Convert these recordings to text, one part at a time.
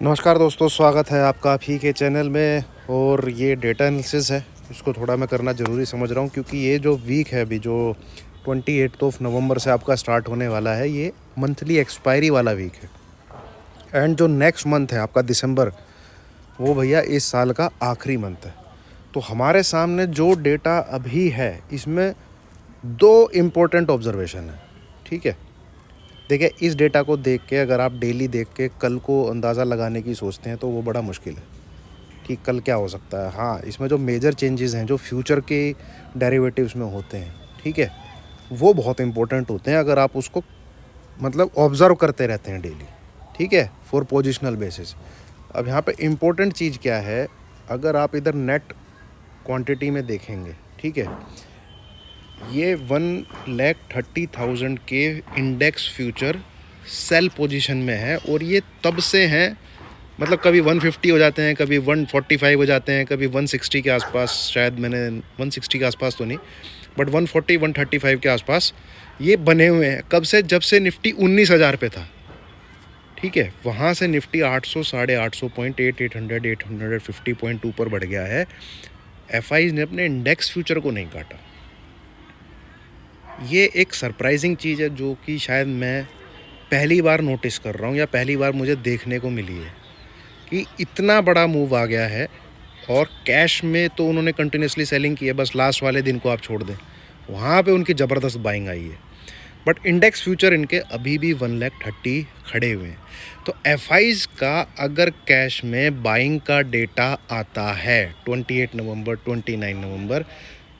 नमस्कार दोस्तों, स्वागत है आपका आप ही के चैनल में। और ये डेटा एनालिसिस है, इसको थोड़ा मैं करना ज़रूरी समझ रहा हूँ क्योंकि ये जो वीक है अभी जो 28 नवंबर से आपका स्टार्ट होने वाला है, ये मंथली एक्सपायरी वाला वीक है। एंड जो नेक्स्ट मंथ है आपका दिसंबर, वो भैया इस साल का आखिरी मंथ है। तो हमारे सामने जो डेटा अभी है इसमें दो इम्पोर्टेंट ऑब्जर्वेशन है। ठीक है, देखिए इस डेटा को देख के अगर आप डेली देख के कल को अंदाज़ा लगाने की सोचते हैं तो वो बड़ा मुश्किल है कि कल क्या हो सकता है। हाँ, इसमें जो मेजर चेंजेस हैं जो फ्यूचर के डेरिवेटिव्स में होते हैं, ठीक है, वो बहुत इंपॉर्टेंट होते हैं अगर आप उसको मतलब ऑब्ज़र्व करते रहते हैं डेली। ठीक है, फॉर पोजिशनल बेसिस। अब यहाँ पे इम्पोर्टेंट चीज़ क्या है, अगर आप इधर नेट क्वांटिटी में देखेंगे, ठीक है, ये 1,30,000 के इंडेक्स फ्यूचर सेल पोजीशन में है और ये तब से हैं, मतलब कभी 150 हो जाते हैं, कभी 145 हो जाते हैं, कभी 160 के आसपास, शायद मैंने 160 के आसपास तो नहीं, बट 140 135 के आसपास ये बने हुए हैं। कब से? जब से निफ्टी 19,000 पे था। ठीक है, वहाँ से निफ्टी 800 850 पॉइंट 850 पॉइंट ऊपर बढ़ गया है। एफआईज ने अपने इंडेक्स फ्यूचर को नहीं काटा। ये एक सरप्राइजिंग चीज़ है जो कि शायद मैं पहली बार नोटिस कर रहा हूँ या पहली बार मुझे देखने को मिली है कि इतना बड़ा मूव आ गया है। और कैश में तो उन्होंने कंटिन्यूसली सेलिंग की है, बस लास्ट वाले दिन को आप छोड़ दें, वहाँ पे उनकी ज़बरदस्त बाइंग आई है। बट इंडेक्स फ्यूचर इनके अभी भी 1,30,000 खड़े हुए हैं। तो एफआईज का अगर कैश में बाइंग का डेटा आता है 28 नवंबर 29 नवंबर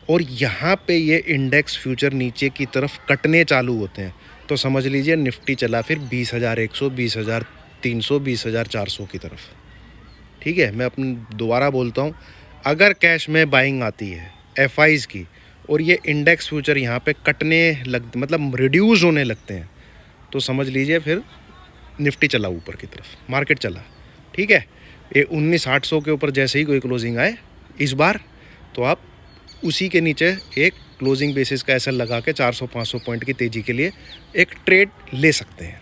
और यहाँ पे ये इंडेक्स फ्यूचर नीचे की तरफ कटने चालू होते हैं, तो समझ लीजिए निफ्टी चला फिर 20,100, 20,300, 20,400 की तरफ। ठीक है, मैं अपने दोबारा बोलता हूँ, अगर कैश में बाइंग आती है एफआईज की और ये इंडेक्स फ्यूचर यहाँ पे कटने मतलब रिड्यूस होने लगते हैं, तो समझ लीजिए फिर निफ्टी चला ऊपर की तरफ, मार्केट चला। ठीक है, ये 19,800 के ऊपर जैसे ही कोई क्लोजिंग आए इस बार, तो आप उसी के नीचे एक क्लोजिंग बेसिस का एसएल लगा के 400-500 पॉइंट की तेज़ी के लिए एक ट्रेड ले सकते हैं।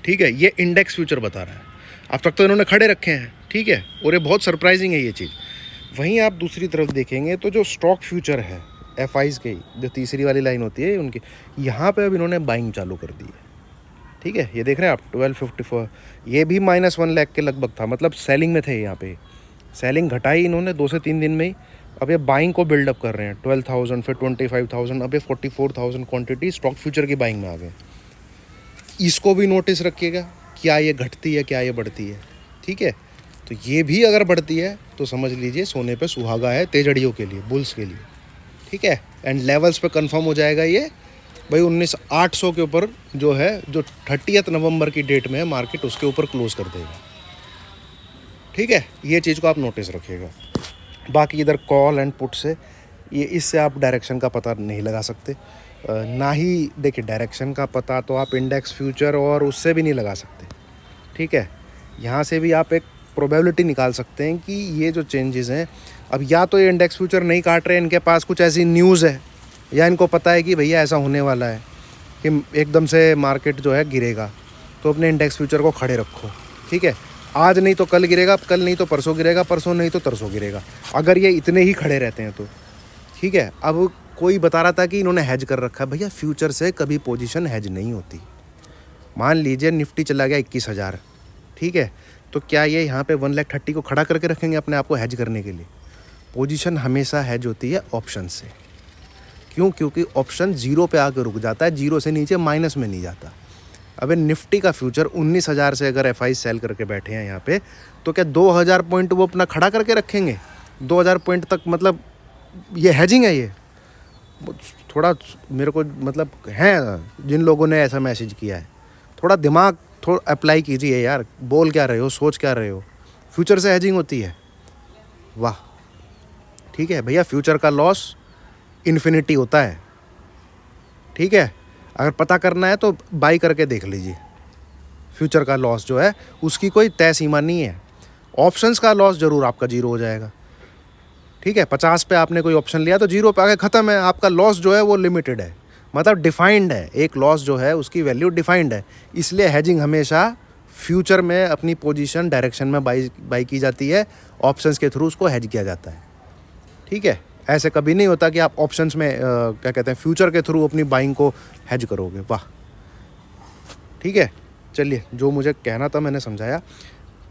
ठीक है, ये इंडेक्स फ्यूचर बता रहा है। अब तक तो इन्होंने खड़े रखे हैं, ठीक है, और ये बहुत सरप्राइजिंग है ये चीज़। वहीं आप दूसरी तरफ देखेंगे तो जो स्टॉक फ्यूचर है एफआईज के, जो तीसरी वाली लाइन होती है उनकी, यहाँ पे अब इन्होंने बाइंग चालू कर दी है। ठीक है, ये देख रहे हैं आप 1254, ये भी -1 लाख के लगभग था, मतलब सेलिंग में थे। यहाँ पे सेलिंग घटाई इन्होंने 2 से 3 दिन में ही। अब ये बाइंग को बिल्डअप कर रहे हैं 12,000, फिर 25,000, अब ये 44,000 क्वांटिटी स्टॉक फ्यूचर की बाइंग में आ गए। इसको भी नोटिस रखिएगा, क्या ये घटती है, क्या ये बढ़ती है। ठीक है, तो ये भी अगर बढ़ती है तो समझ लीजिए सोने पे सुहागा है तेजड़ियों के लिए, बुल्स के लिए। ठीक है, एंड लेवल्स पे कंफर्म हो जाएगा ये भाई 19,800 के ऊपर जो है, जो 30 नवंबर की डेट में है मार्केट, उसके ऊपर क्लोज कर देगा। ठीक है, ये चीज़ को आप नोटिस रखिएगा। बाकी इधर कॉल एंड पुट से ये, इससे आप डायरेक्शन का पता नहीं लगा सकते, ना ही देखिए डायरेक्शन का पता तो आप इंडेक्स फ्यूचर और उससे भी नहीं लगा सकते। ठीक है, यहाँ से भी आप एक प्रोबेबिलिटी निकाल सकते हैं कि ये जो चेंजेस हैं, अब या तो ये इंडेक्स फ्यूचर नहीं काट रहे, इनके पास कुछ ऐसी न्यूज़ है, या इनको पता है कि भैया ऐसा होने वाला है कि एकदम से मार्केट जो है गिरेगा, तो अपने इंडेक्स फ्यूचर को खड़े रखो। ठीक है, आज नहीं तो कल गिरेगा, कल नहीं तो परसों गिरेगा, परसों नहीं तो तरसों गिरेगा, अगर ये इतने ही खड़े रहते हैं तो। ठीक है, अब कोई बता रहा था कि इन्होंने हैज कर रखा है, भैया फ्यूचर से कभी पोजीशन हैज नहीं होती। मान लीजिए निफ्टी चला गया 21,000, ठीक है, तो क्या ये यहाँ पे 1,30,000 को खड़ा करके रखेंगे अपने आप को हैज करने के लिए? पोजीशन हमेशा हैज होती है ऑप्शन से। क्यों? क्योंकि ऑप्शन जीरो पे आकर रुक जाता है, जीरो से नीचे माइनस में नहीं जाता। अबे निफ्टी का फ्यूचर 19,000 से अगर एफआई सेल करके बैठे हैं यहाँ पे, तो क्या 2,000 पॉइंट वो अपना खड़ा करके रखेंगे? 2,000 पॉइंट तक, मतलब ये हैजिंग है। ये थोड़ा मेरे को मतलब है, जिन लोगों ने ऐसा मैसेज किया है, थोड़ा दिमाग थोड़ा अप्लाई कीजिए यार। बोल क्या रहे हो, सोच क्या रहे हो? फ्यूचर से हैजिंग होती है? वाह। ठीक है भैया, फ्यूचर का लॉस इन्फिनिटी होता है। ठीक है, अगर पता करना है तो बाई करके देख लीजिए। फ्यूचर का लॉस जो है उसकी कोई तय सीमा नहीं है। ऑप्शंस का लॉस ज़रूर आपका जीरो हो जाएगा। ठीक है, 50 पे आपने कोई ऑप्शन लिया तो जीरो पे आके ख़त्म है। आपका लॉस जो है वो लिमिटेड है, मतलब डिफाइंड है। एक लॉस जो है उसकी वैल्यू डिफाइंड है, इसलिए हैजिंग हमेशा फ्यूचर में अपनी पोजीशन डायरेक्शन में बाई की जाती है, ऑप्शंस के थ्रू उसको हेज किया जाता है। ठीक है, ऐसे कभी नहीं होता कि आप ऑप्शंस में क्या कहते हैं फ्यूचर के थ्रू अपनी बाइंग को हेज करोगे। वाह, ठीक है, चलिए, जो मुझे कहना था मैंने समझाया।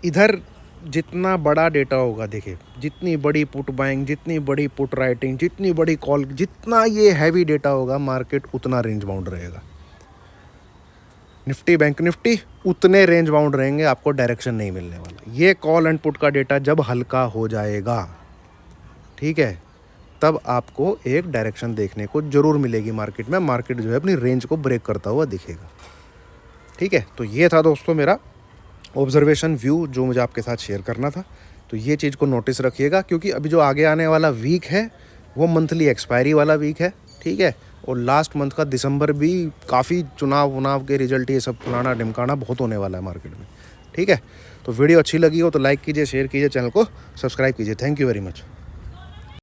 इधर जितना बड़ा डेटा होगा, देखिए जितनी बड़ी पुट बाइंग, जितनी बड़ी पुट राइटिंग, जितनी बड़ी कॉल, जितना ये हैवी डेटा होगा मार्केट उतना रेंज बाउंड रहेगा। निफ्टी बैंक निफ्टी उतने रेंज बाउंड रहेंगे, आपको डायरेक्शन नहीं मिलने वाला। ये कॉल एंड पुट का डेटा जब हल्का हो जाएगा, ठीक है, तब आपको एक डायरेक्शन देखने को जरूर मिलेगी मार्केट में। मार्केट जो है अपनी रेंज को ब्रेक करता हुआ दिखेगा। ठीक है, तो ये था दोस्तों मेरा ऑब्जर्वेशन व्यू जो मुझे आपके साथ शेयर करना था। तो ये चीज़ को नोटिस रखिएगा, क्योंकि अभी जो आगे आने वाला वीक है वो मंथली एक्सपायरी वाला वीक है। ठीक है, और लास्ट मंथ का दिसंबर भी काफ़ी चुनाव के रिजल्ट ये सब फलाना ढिमकाना बहुत होने वाला है मार्केट में। ठीक है, तो वीडियो अच्छी लगी हो तो लाइक कीजिए, शेयर कीजिए, चैनल को सब्सक्राइब कीजिए। Thank you very much.